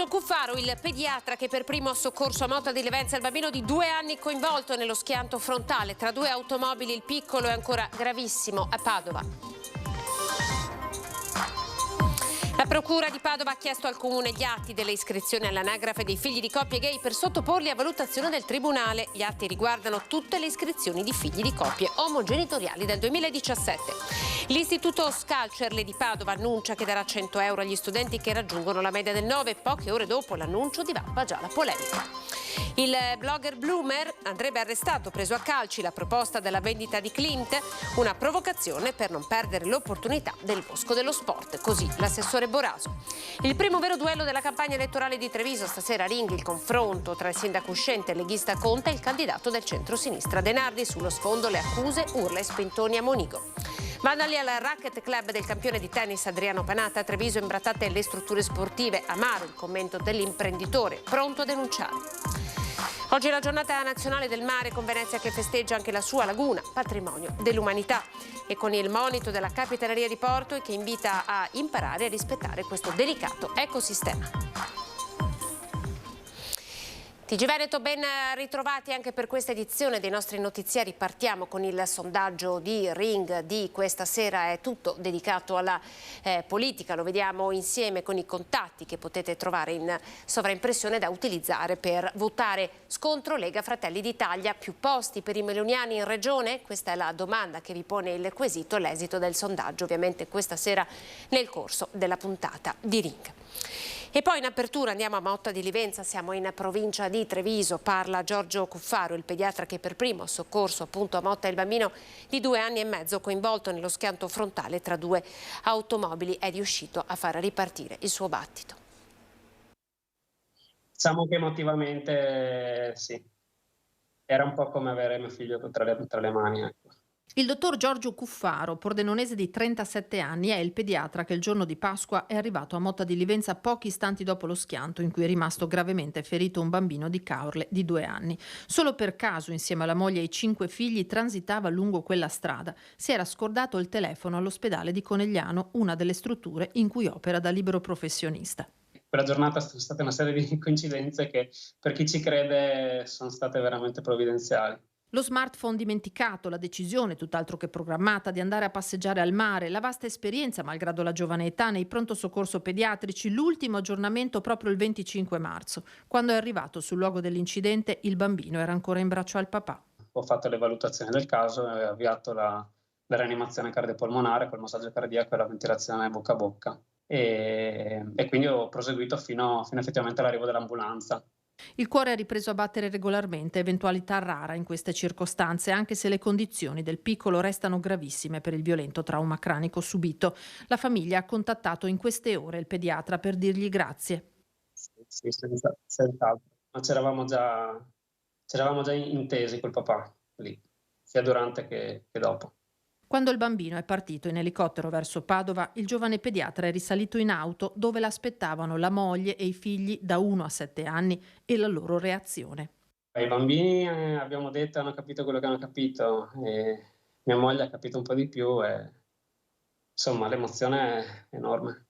Giorgio Cuffaro, il pediatra che per primo ha soccorso a Motta di Levenza il bambino di 2 anni coinvolto nello schianto frontale tra 2 automobili. Il piccolo è ancora gravissimo a Padova. La Procura di Padova ha chiesto al Comune gli atti delle iscrizioni all'anagrafe dei figli di coppie gay per sottoporli a valutazione del Tribunale. Gli atti riguardano tutte le iscrizioni di figli di coppie omogenitoriali del 2017. L'Istituto Scalcerle di Padova annuncia che darà 100 euro agli studenti che raggiungono la media del 9. Poche ore dopo l'annuncio divampa già la polemica. Il blogger Bloomer andrebbe arrestato, preso a calci. La proposta della vendita di Clint, una provocazione per non perdere l'opportunità del bosco dello sport, così l'assessore Boraso. Il primo vero duello della campagna elettorale di Treviso, stasera a Ring il confronto tra il sindaco uscente, il leghista Conte, e il candidato del centro-sinistra De Nardi. Sullo sfondo le accuse, urla e spintoni a Monigo. Vandali al Racket Club del campione di tennis Adriano Panatta. A Treviso imbrattate le strutture sportive. Amaro il commento dell'imprenditore, pronto a denunciare. Oggi è la giornata nazionale del mare, con Venezia che festeggia anche la sua laguna, patrimonio dell'umanità, e con il monito della Capitaneria di Porto che invita a imparare a rispettare questo delicato ecosistema. TG Veneto, ben ritrovati anche per questa edizione dei nostri notiziari. Partiamo con il sondaggio di Ring di questa sera, è tutto dedicato alla politica. Lo vediamo insieme con i contatti che potete trovare in sovraimpressione da utilizzare per votare. Scontro Lega Fratelli d'Italia, più posti per i meloniani in regione? Questa è la domanda che vi pone il quesito, l'esito del sondaggio ovviamente questa sera nel corso della puntata di Ring. E poi in apertura andiamo a Motta di Livenza, siamo in provincia di Treviso, parla Giorgio Cuffaro, il pediatra che per primo ha soccorso appunto a Motta il bambino di 2 anni e mezzo coinvolto nello schianto frontale tra 2 automobili. È riuscito a far ripartire il suo battito. Diciamo che emotivamente sì, era un po' come avere mio figlio tra le mani, ecco. Il dottor Giorgio Cuffaro, pordenonese di 37 anni, è il pediatra che il giorno di Pasqua è arrivato a Motta di Livenza pochi istanti dopo lo schianto in cui è rimasto gravemente ferito un bambino di Caorle di 2 anni. Solo per caso, insieme alla moglie e ai 5 figli, transitava lungo quella strada. Si era scordato il telefono all'ospedale di Conegliano, una delle strutture in cui opera da libero professionista. Quella giornata sono state una serie di coincidenze che per chi ci crede sono state veramente provvidenziali. Lo smartphone dimenticato, la decisione, tutt'altro che programmata, di andare a passeggiare al mare, la vasta esperienza, malgrado la giovane età, nei pronto soccorso pediatrici, l'ultimo aggiornamento proprio il 25 marzo. Quando è arrivato sul luogo dell'incidente, il bambino era ancora in braccio al papà. Ho fatto le valutazioni del caso e ho avviato la rianimazione cardiopolmonare col massaggio cardiaco e la ventilazione bocca a bocca. E quindi ho proseguito fino effettivamente all'arrivo dell'ambulanza. Il cuore ha ripreso a battere regolarmente, eventualità rara in queste circostanze, anche se le condizioni del piccolo restano gravissime per il violento trauma cranico subito. La famiglia ha contattato in queste ore il pediatra per dirgli grazie. Sì, senz'altro. Ma c'eravamo già intesi col papà lì, sia durante che dopo. Quando il bambino è partito in elicottero verso Padova, il giovane pediatra è risalito in auto dove l'aspettavano la moglie e i figli da 1 a 7 anni e la loro reazione. I bambini abbiamo detto hanno capito quello che hanno capito e mia moglie ha capito un po' di più e insomma l'emozione è enorme.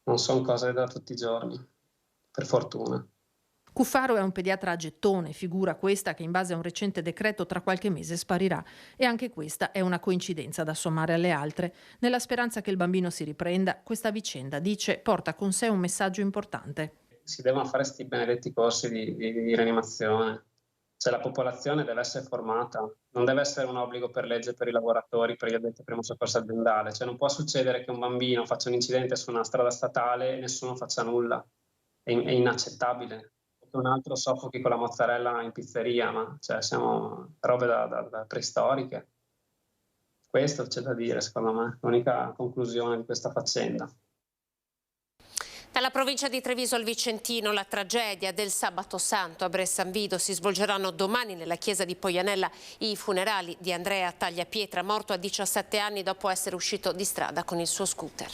Non sono cose da tutti i giorni, per fortuna. Cuffaro è un pediatra a gettone, figura questa che in base a un recente decreto tra qualche mese sparirà. E anche questa è una coincidenza da sommare alle altre. Nella speranza che il bambino si riprenda, questa vicenda, dice, porta con sé un messaggio importante. Si devono fare questi benedetti corsi di rianimazione. Cioè la popolazione deve essere formata, non deve essere un obbligo per legge per i lavoratori, per gli addetti al primo soccorso aziendale. Cioè non può succedere che un bambino faccia un incidente su una strada statale e nessuno faccia nulla. È inaccettabile. Un altro soffochi con la mozzarella in pizzeria, ma cioè siamo robe da preistoriche. Questo c'è da dire, secondo me, l'unica conclusione di questa faccenda. Dalla provincia di Treviso al Vicentino, la tragedia del Sabato Santo a Bressanvido. Si svolgeranno domani nella chiesa di Poianella i funerali di Andrea Tagliapietra, morto a 17 anni dopo essere uscito di strada con il suo scooter.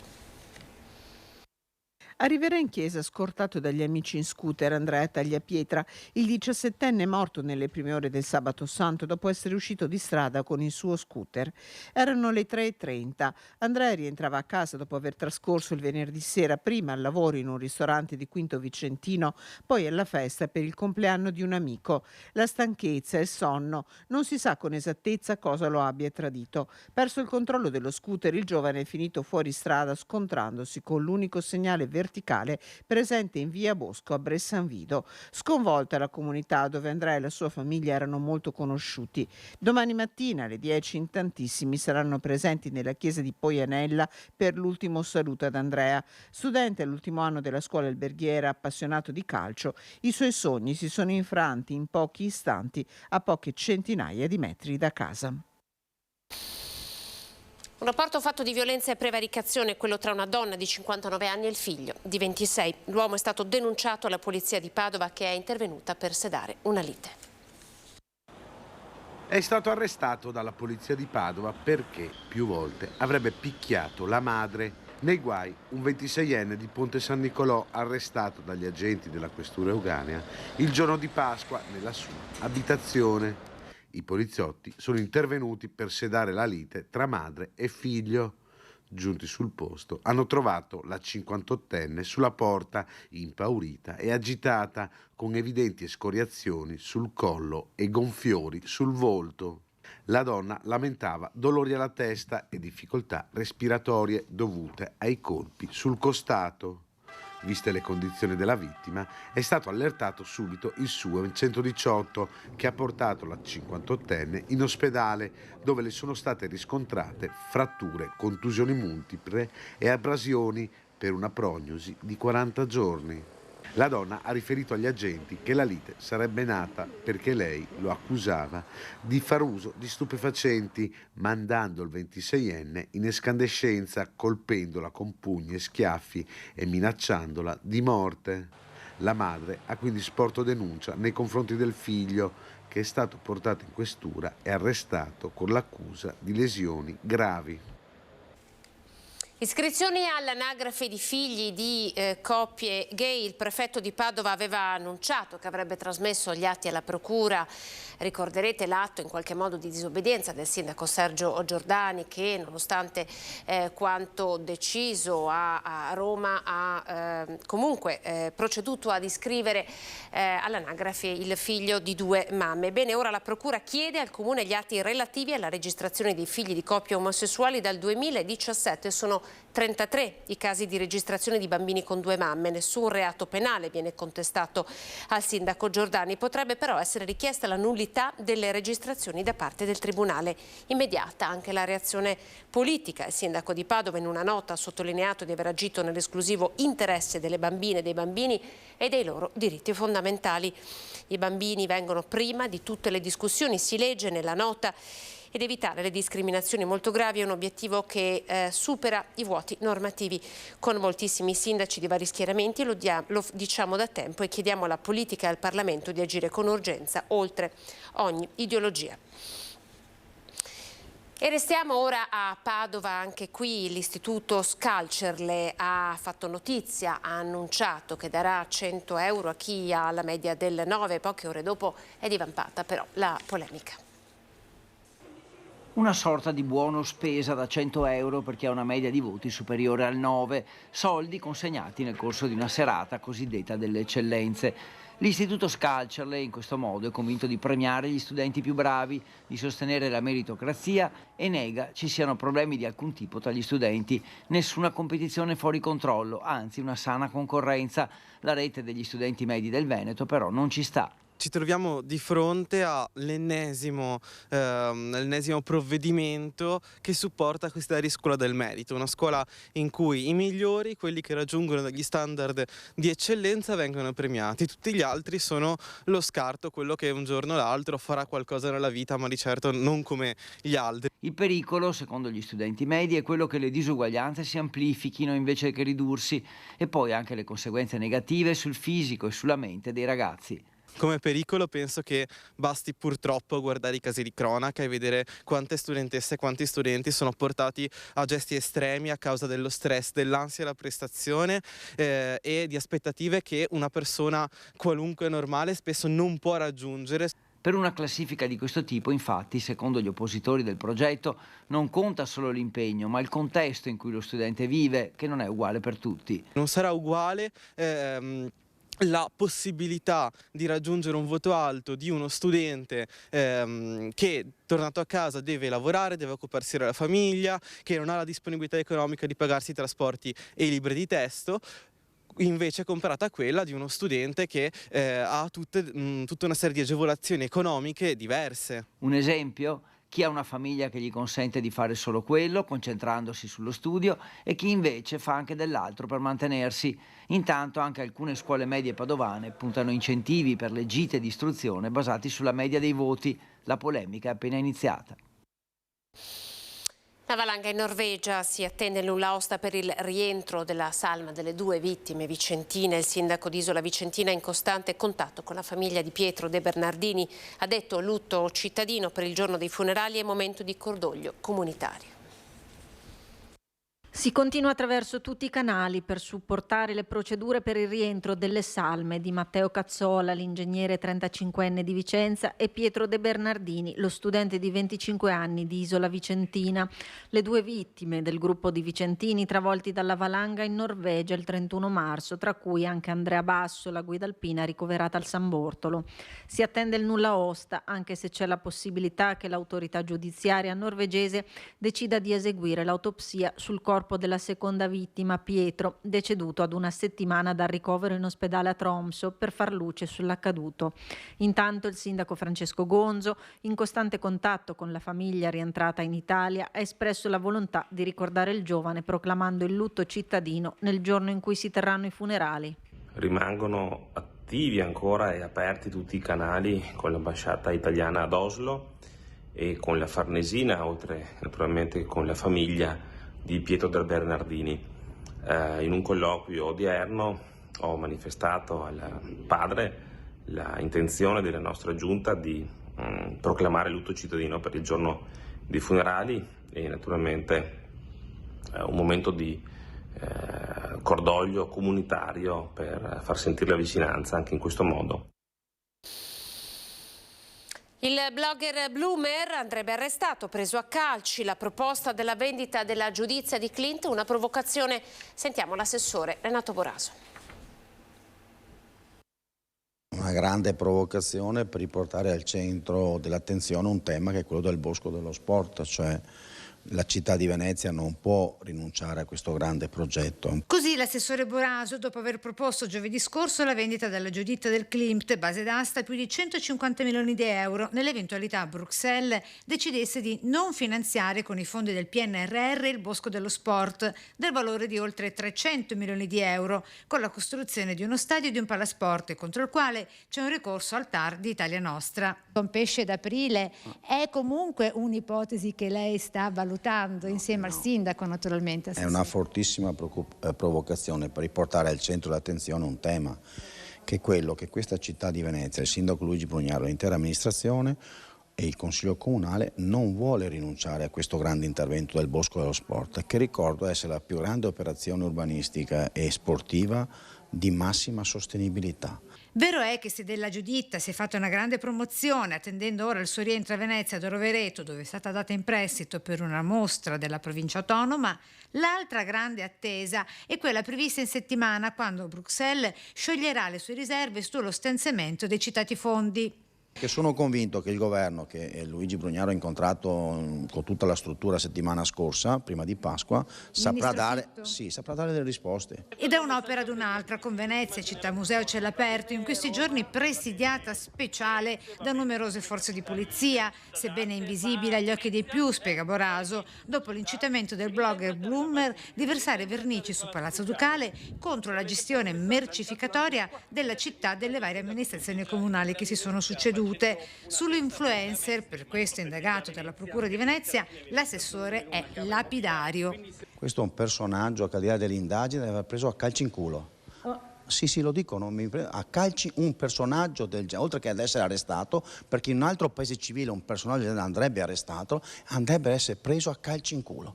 Arriverà in chiesa scortato dagli amici in scooter Andrea Tagliapietra, il 17enne morto nelle prime ore del sabato santo dopo essere uscito di strada con il suo scooter. Erano le 3:30. Andrea rientrava a casa dopo aver trascorso il venerdì sera prima al lavoro in un ristorante di Quinto Vicentino, poi alla festa per il compleanno di un amico. La stanchezza e il sonno, non si sa con esattezza cosa lo abbia tradito. Perso il controllo dello scooter, il giovane è finito fuori strada scontrandosi con l'unico segnale verticale presente in via Bosco a Bressanvido. Sconvolta la comunità dove Andrea e la sua famiglia erano molto conosciuti. Domani mattina alle 10 in tantissimi saranno presenti nella chiesa di Poianella per l'ultimo saluto ad Andrea. Studente all'ultimo anno della scuola alberghiera, appassionato di calcio, i suoi sogni si sono infranti in pochi istanti a poche centinaia di metri da casa. Un rapporto fatto di violenza e prevaricazione è quello tra una donna di 59 anni e il figlio di 26. L'uomo è stato denunciato alla polizia di Padova che è intervenuta per sedare una lite. È stato arrestato dalla polizia di Padova perché più volte avrebbe picchiato la madre. Nei guai un 26enne di Ponte San Nicolò arrestato dagli agenti della questura euganea il giorno di Pasqua nella sua abitazione. I poliziotti sono intervenuti per sedare la lite tra madre e figlio. Giunti sul posto, hanno trovato la 58enne sulla porta, impaurita e agitata, con evidenti escoriazioni sul collo e gonfiori sul volto. La donna lamentava dolori alla testa e difficoltà respiratorie dovute ai colpi sul costato. Viste le condizioni della vittima, è stato allertato subito il suo 118 che ha portato la 58enne in ospedale dove le sono state riscontrate fratture, contusioni multiple e abrasioni per una prognosi di 40 giorni. La donna ha riferito agli agenti che la lite sarebbe nata perché lei lo accusava di far uso di stupefacenti, mandando il 26enne in escandescenza, colpendola con pugni e schiaffi e minacciandola di morte. La madre ha quindi sporto denuncia nei confronti del figlio, che è stato portato in questura e arrestato con l'accusa di lesioni gravi. Iscrizioni all'anagrafe di figli di coppie gay. Il prefetto di Padova aveva annunciato che avrebbe trasmesso gli atti alla procura. Ricorderete l'atto in qualche modo di disobbedienza del sindaco Sergio Giordani che, nonostante quanto deciso a Roma, ha comunque proceduto ad iscrivere all'anagrafe il figlio di 2 mamme. Bene, ora la procura chiede al comune gli atti relativi alla registrazione dei figli di coppie omosessuali dal 2017. Sono 33 i casi di registrazione di bambini con 2 mamme. Nessun reato penale viene contestato al sindaco Giordani. Potrebbe però essere richiesta la nullità delle registrazioni da parte del tribunale. Immediata anche la reazione politica. Il sindaco di Padova in una nota ha sottolineato di aver agito nell'esclusivo interesse delle bambine, dei bambini e dei loro diritti fondamentali. I bambini vengono prima di tutte le discussioni, si legge nella nota, ed evitare le discriminazioni molto gravi è un obiettivo che supera i vuoti normativi. Con moltissimi sindaci di vari schieramenti lo diciamo da tempo e chiediamo alla politica e al Parlamento di agire con urgenza oltre ogni ideologia. E restiamo ora a Padova. Anche qui l'istituto Scalcerle ha fatto notizia, ha annunciato che darà 100 euro a chi ha la media del 9. Poche ore dopo è divampata però la polemica. Una sorta di buono spesa da 100 euro per chi ha una media di voti superiore al 9, soldi consegnati nel corso di una serata cosiddetta delle eccellenze. L'istituto Scalcerle in questo modo è convinto di premiare gli studenti più bravi, di sostenere la meritocrazia e nega ci siano problemi di alcun tipo tra gli studenti. Nessuna competizione fuori controllo, anzi una sana concorrenza. La rete degli studenti medi del Veneto però non ci sta. Ci troviamo di fronte all'ennesimo provvedimento che supporta questa riscola del merito, una scuola in cui i migliori, quelli che raggiungono degli standard di eccellenza, vengono premiati, tutti gli altri sono lo scarto, quello che un giorno o l'altro farà qualcosa nella vita, ma di certo non come gli altri. Il pericolo, secondo gli studenti medi, è quello che le disuguaglianze si amplifichino invece che ridursi, e poi anche le conseguenze negative sul fisico e sulla mente dei ragazzi. Come pericolo penso che basti purtroppo guardare i casi di cronaca e vedere quante studentesse e quanti studenti sono portati a gesti estremi a causa dello stress, dell'ansia alla prestazione e di aspettative che una persona qualunque normale spesso non può raggiungere. Per una classifica di questo tipo, infatti, secondo gli oppositori del progetto, non conta solo l'impegno, ma il contesto in cui lo studente vive, che non è uguale per tutti. Non sarà uguale la possibilità di raggiungere un voto alto di uno studente che tornato a casa deve lavorare, deve occuparsi della famiglia, che non ha la disponibilità economica di pagarsi i trasporti e i libri di testo, invece comparata a quella di uno studente che ha tutta una serie di agevolazioni economiche diverse. Un esempio? Chi ha una famiglia che gli consente di fare solo quello, concentrandosi sullo studio, e chi invece fa anche dell'altro per mantenersi. Intanto anche alcune scuole medie padovane puntano incentivi per le gite di istruzione basati sulla media dei voti. La polemica è appena iniziata. La valanga in Norvegia, si attende il nulla osta per il rientro della salma delle 2 vittime vicentine. Il sindaco di Isola Vicentina è in costante contatto con la famiglia di Pietro De Bernardini. Ha detto: lutto cittadino per il giorno dei funerali e momento di cordoglio comunitario. Si continua attraverso tutti i canali per supportare le procedure per il rientro delle salme di Matteo Cazzola, l'ingegnere 35enne di Vicenza, e Pietro De Bernardini, lo studente di 25 anni di Isola Vicentina. Le 2 vittime del gruppo di vicentini travolti dalla valanga in Norvegia il 31 marzo, tra cui anche Andrea Basso, la guida alpina ricoverata al San Bortolo. Si attende il nulla osta, anche se c'è la possibilità che l'autorità giudiziaria norvegese decida di eseguire l'autopsia sul corpo della seconda vittima, Pietro, deceduto ad 1 settimana dal ricovero in ospedale a Tromsø, per far luce sull'accaduto. Intanto il sindaco Francesco Gonzo, in costante contatto con la famiglia rientrata in Italia, ha espresso la volontà di ricordare il giovane proclamando il lutto cittadino nel giorno in cui si terranno i funerali. Rimangono attivi ancora e aperti tutti i canali con l'ambasciata italiana ad Oslo e con la Farnesina, oltre naturalmente con la famiglia di Pietro De Bernardini. In un colloquio odierno ho manifestato al padre l'intenzione della nostra giunta di proclamare lutto cittadino per il giorno dei funerali e naturalmente un momento di cordoglio comunitario per far sentire la vicinanza anche in questo modo. Il blogger Bloomer andrebbe arrestato, preso a calci. La proposta della vendita della giudizia di Clint, una provocazione. Sentiamo l'assessore Renato Boraso. Una grande provocazione per riportare al centro dell'attenzione un tema che è quello del bosco dello sport, cioè la città di Venezia non può rinunciare a questo grande progetto. Così l'assessore Boraso, dopo aver proposto giovedì scorso la vendita della giuditta del Klimt, base d'asta più di 150 milioni di euro, nell'eventualità Bruxelles decidesse di non finanziare con i fondi del PNRR il Bosco dello Sport, del valore di oltre 300 milioni di euro, con la costruzione di uno stadio e di un palasport, contro il quale c'è un ricorso al TAR di Italia Nostra. Con pesce d'aprile è comunque un'ipotesi che lei sta valutando insieme al sindaco, naturalmente. È una fortissima provocazione per riportare al centro dell'attenzione un tema che è quello che questa città di Venezia, il sindaco Luigi Brugnaro, l'intera amministrazione e il Consiglio Comunale non vuole rinunciare a questo grande intervento del Bosco dello Sport, che ricordo essere la più grande operazione urbanistica e sportiva di massima sostenibilità. Vero è che se della giuditta si è fatta una grande promozione, attendendo ora il suo rientro a Venezia da Rovereto, dove è stata data in prestito per una mostra della provincia autonoma, l'altra grande attesa è quella prevista in settimana, quando Bruxelles scioglierà le sue riserve sullo stanziamento dei citati fondi. Che sono convinto che il governo che Luigi Brugnaro ha incontrato con tutta la struttura settimana scorsa, prima di Pasqua, saprà dare delle risposte. E da un'opera ad un'altra, con Venezia, città museo cielo aperto, in questi giorni presidiata speciale da numerose forze di polizia, sebbene invisibile agli occhi dei più, spiega Boraso, dopo l'incitamento del blogger Bloomer di versare vernici su Palazzo Ducale contro la gestione mercificatoria della città delle varie amministrazioni comunali che si sono succedute. Sull'influencer, per questo indagato dalla Procura di Venezia, l'assessore è lapidario. Questo è un personaggio che al di là delle indagini deve aver preso a calci in culo. Sì, lo dicono, a calci un personaggio del genere, oltre che ad essere arrestato, perché in un altro paese civile un personaggio del genere andrebbe arrestato, andrebbe a essere preso a calci in culo.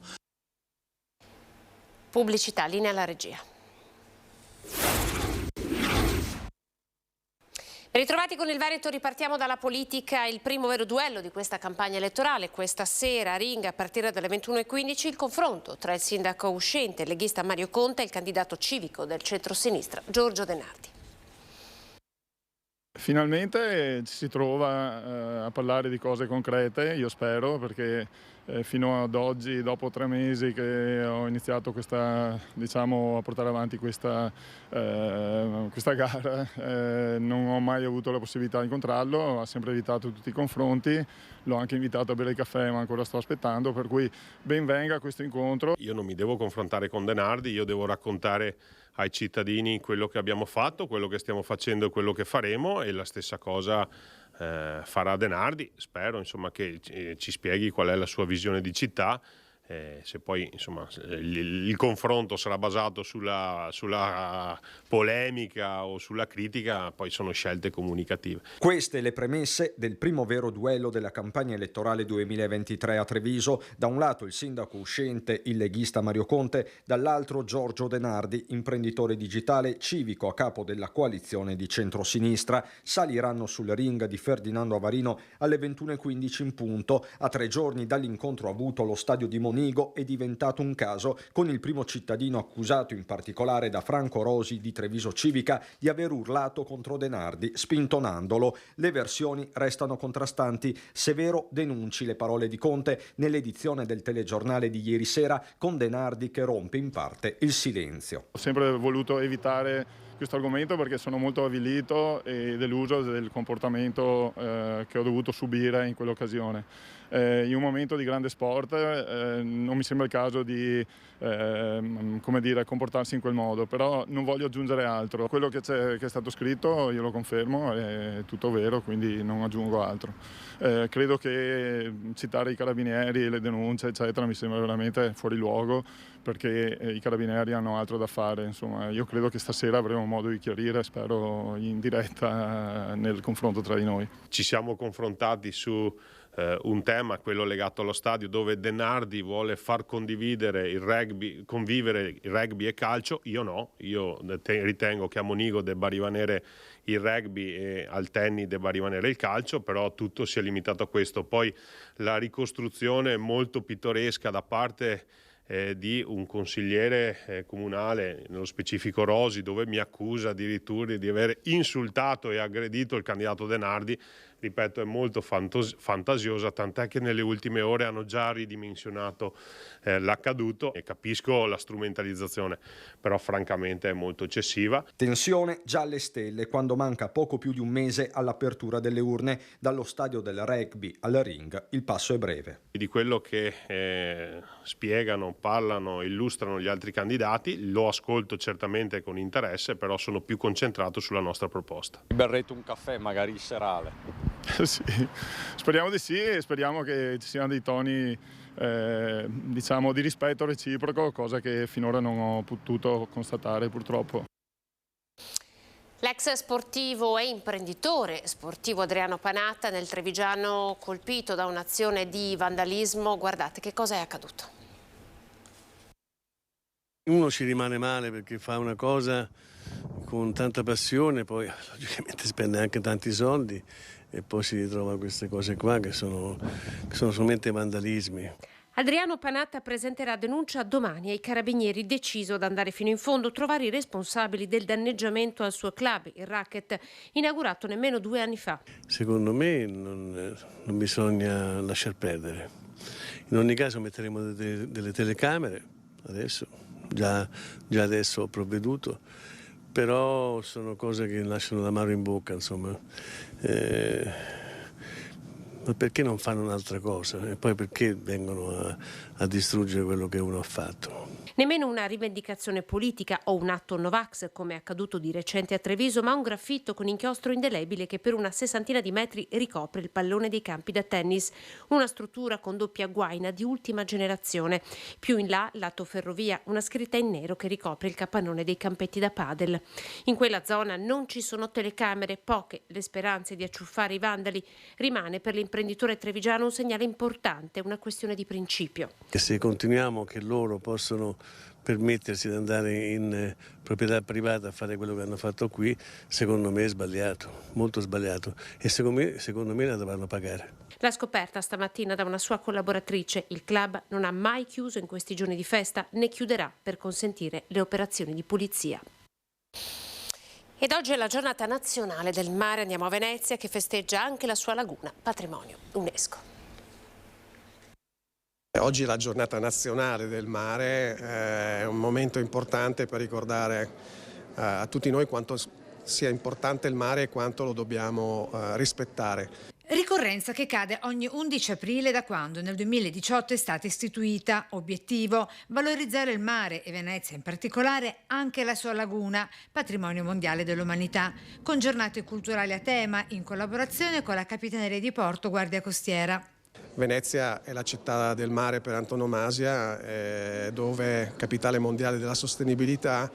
Pubblicità, linea alla regia. Ritrovati con il Veneto, ripartiamo dalla politica. Il primo vero duello di questa campagna elettorale. Questa sera a Ring, a partire dalle 21:15, il confronto tra il sindaco uscente, il leghista Mario Conte, e il candidato civico del centro-sinistra, Giorgio De Nardi. Finalmente ci si trova a parlare di cose concrete, io spero, perché fino ad oggi, dopo 3 mesi che ho iniziato a portare avanti questa gara, non ho mai avuto la possibilità di incontrarlo, ha sempre evitato tutti i confronti, l'ho anche invitato a bere il caffè, ma ancora sto aspettando, per cui ben venga questo incontro. Io non mi devo confrontare con De Nardi, io devo raccontare ai cittadini quello che abbiamo fatto, quello che stiamo facendo e quello che faremo, e la stessa cosa farà De Nardi. Spero che ci spieghi qual è la sua visione di città. Se poi il confronto sarà basato sulla polemica o sulla critica, poi sono scelte comunicative. Queste le premesse del primo vero duello della campagna elettorale 2023 a Treviso. Da un lato il sindaco uscente, il leghista Mario Conte, dall'altro Giorgio De Nardi, imprenditore digitale, civico a capo della coalizione di centrosinistra. Saliranno sul ring di Ferdinando Avarino alle 21:15 in punto. A 3 giorni dall'incontro avuto allo stadio di Monigo è diventato un caso, con il primo cittadino accusato in particolare da Franco Rosi di Treviso Civica di aver urlato contro De Nardi spintonandolo. Le versioni restano contrastanti. Severo denunci le parole di Conte nell'edizione del telegiornale di ieri sera, con De Nardi che rompe in parte il silenzio. Ho sempre voluto evitare questo argomento perché sono molto avvilito e deluso del comportamento che ho dovuto subire in quell'occasione. In un momento di grande sport non mi sembra il caso di comportarsi in quel modo, però non voglio aggiungere altro. Quello che è stato scritto io lo confermo, è tutto vero, quindi non aggiungo altro. Credo che citare i carabinieri, le denunce eccetera mi sembra veramente fuori luogo, perché i carabinieri hanno altro da fare. Insomma, io credo che stasera avremo modo di chiarire, spero in diretta, nel confronto tra di noi. Ci siamo confrontati su un tema, quello legato allo stadio, dove De Nardi vuole far convivere il rugby e calcio. Io no, io ritengo che a Monigo debba rimanere il rugby e al tennis debba rimanere il calcio, però tutto si è limitato a questo. Poi la ricostruzione molto pittoresca da parte di un consigliere comunale, nello specifico Rosi, dove mi accusa addirittura di aver insultato e aggredito il candidato De Nardi, ripeto, è molto fantasiosa, tant'è che nelle ultime ore hanno già ridimensionato l'accaduto, e capisco la strumentalizzazione, però francamente è molto eccessiva. Tensione già alle stelle quando manca poco più di un mese all'apertura delle urne. Dallo stadio del rugby al ring il passo è breve. Di quello che spiegano, parlano, illustrano gli altri candidati lo ascolto certamente con interesse, però sono più concentrato sulla nostra proposta. Berretto un caffè magari serale. Sì, speriamo di sì, e speriamo che ci siano dei toni di rispetto reciproco, cosa che finora non ho potuto constatare purtroppo. L'ex sportivo e imprenditore sportivo Adriano Panatta, nel trevigiano colpito da un'azione di vandalismo. Guardate che cosa è accaduto. Uno ci rimane male perché fa una cosa con tanta passione, poi logicamente spende anche tanti soldi e poi si ritrova queste cose qua che sono solamente vandalismi. Adriano Panatta presenterà denuncia domani ai carabinieri, deciso ad andare fino in fondo, trovare i responsabili del danneggiamento al suo club, il Racket, inaugurato nemmeno 2 anni fa. Secondo me non bisogna lasciar perdere. In ogni caso metteremo delle telecamere, adesso, già adesso ho provveduto, però sono cose che lasciano l'amaro in bocca, insomma. Ma perché non fanno un'altra cosa? E poi perché vengono a distruggere quello che uno ha fatto? Nemmeno una rivendicazione politica o un atto Novax, come è accaduto di recente a Treviso, ma un graffitto con inchiostro indelebile che per una 60 di metri ricopre il pallone dei campi da tennis, una struttura con doppia guaina di ultima generazione. Più in là, lato ferrovia, una scritta in nero che ricopre il capannone dei campetti da padel. In quella zona non ci sono telecamere, poche le speranze di acciuffare i vandali. Rimane per l'imprenditore trevigiano un segnale importante, una questione di principio. E se continuiamo che loro possono permettersi di andare in proprietà privata a fare quello che hanno fatto qui, secondo me è sbagliato, molto sbagliato, e secondo me la dovranno pagare. La scoperta stamattina da una sua collaboratrice: il club non ha mai chiuso in questi giorni di festa, né chiuderà per consentire le operazioni di pulizia. Ed oggi è la giornata nazionale del mare. Andiamo a Venezia, che festeggia anche la sua laguna, patrimonio UNESCO. Oggi è la giornata nazionale del mare, è un momento importante per ricordare a tutti noi quanto sia importante il mare e quanto lo dobbiamo rispettare. Ricorrenza che cade ogni 11 aprile da quando nel 2018 è stata istituita. Obiettivo: valorizzare il mare e Venezia in particolare, anche la sua laguna, patrimonio mondiale dell'umanità, con giornate culturali a tema in collaborazione con la Capitaneria di Porto Guardia Costiera. Venezia è la città del mare per antonomasia, dove capitale mondiale della sostenibilità,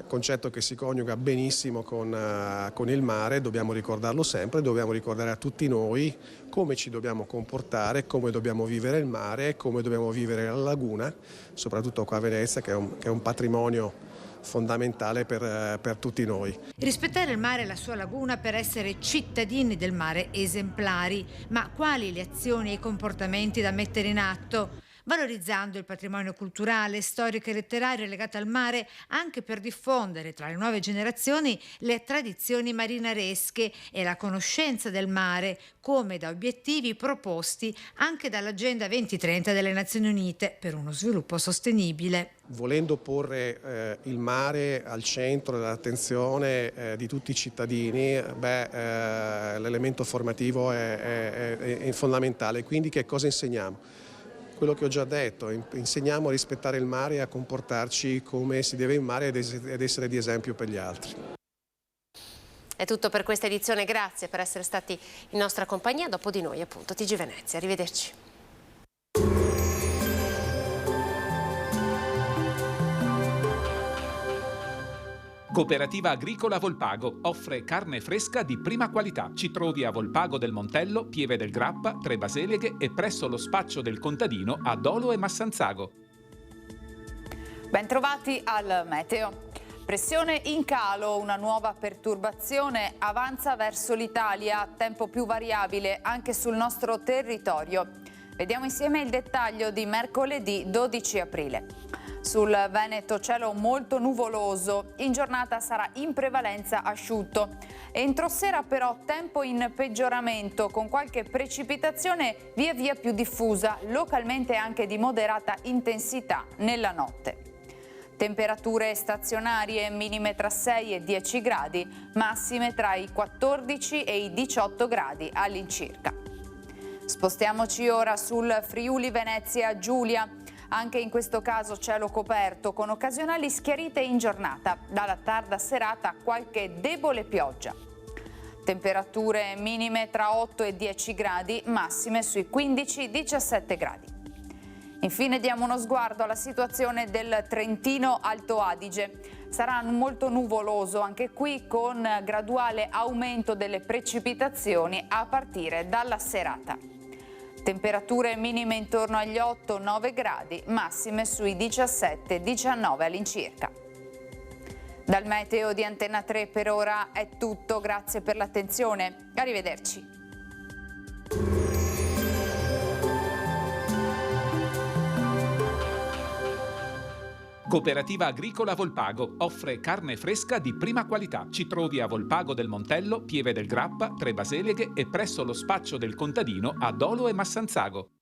concetto che si coniuga benissimo con il mare. Dobbiamo ricordarlo sempre, dobbiamo ricordare a tutti noi come ci dobbiamo comportare, come dobbiamo vivere il mare, come dobbiamo vivere la laguna, soprattutto qua a Venezia, che è un patrimonio fondamentale per tutti noi. Rispettare il mare e la sua laguna per essere cittadini del mare esemplari, ma quali le azioni e i comportamenti da mettere in atto? Valorizzando il patrimonio culturale, storico e letterario legato al mare, anche per diffondere tra le nuove generazioni le tradizioni marinaresche e la conoscenza del mare, come da obiettivi proposti anche dall'Agenda 2030 delle Nazioni Unite per uno sviluppo sostenibile. Volendo porre il mare al centro dell'attenzione di tutti i cittadini, l'elemento formativo è fondamentale. Quindi che cosa insegniamo? Quello che ho già detto: insegniamo a rispettare il mare e a comportarci come si deve in mare ed essere di esempio per gli altri. È tutto per questa edizione, grazie per essere stati in nostra compagnia. Dopo di noi appunto TG Venezia, arrivederci. Cooperativa Agricola Volpago offre carne fresca di prima qualità. Ci trovi a Volpago del Montello, Pieve del Grappa, Tre Baseleghe e presso lo spaccio del Contadino a Dolo e Massanzago. Bentrovati al meteo. Pressione in calo, una nuova perturbazione avanza verso l'Italia, tempo più variabile anche sul nostro territorio. Vediamo insieme il dettaglio di mercoledì 12 aprile. Sul Veneto cielo molto nuvoloso, in giornata sarà in prevalenza asciutto. Entro sera però tempo in peggioramento con qualche precipitazione via via più diffusa, localmente anche di moderata intensità nella notte. Temperature stazionarie minime tra 6 e 10 gradi, massime tra i 14 e i 18 gradi all'incirca. Spostiamoci ora sul Friuli Venezia Giulia. Anche in questo caso cielo coperto con occasionali schiarite in giornata, dalla tarda serata qualche debole pioggia. Temperature minime tra 8 e 10 gradi, massime sui 15-17 gradi. Infine diamo uno sguardo alla situazione del Trentino Alto Adige. Sarà molto nuvoloso anche qui con graduale aumento delle precipitazioni a partire dalla serata. Temperature minime intorno agli 8-9 gradi, massime sui 17-19 all'incirca. Dal meteo di Antenna 3 per ora è tutto, grazie per l'attenzione, arrivederci. Cooperativa Agricola Volpago offre carne fresca di prima qualità. Ci trovi a Volpago del Montello, Pieve del Grappa, Tre Baseleghe e presso lo spaccio del Contadino a Dolo e Massanzago.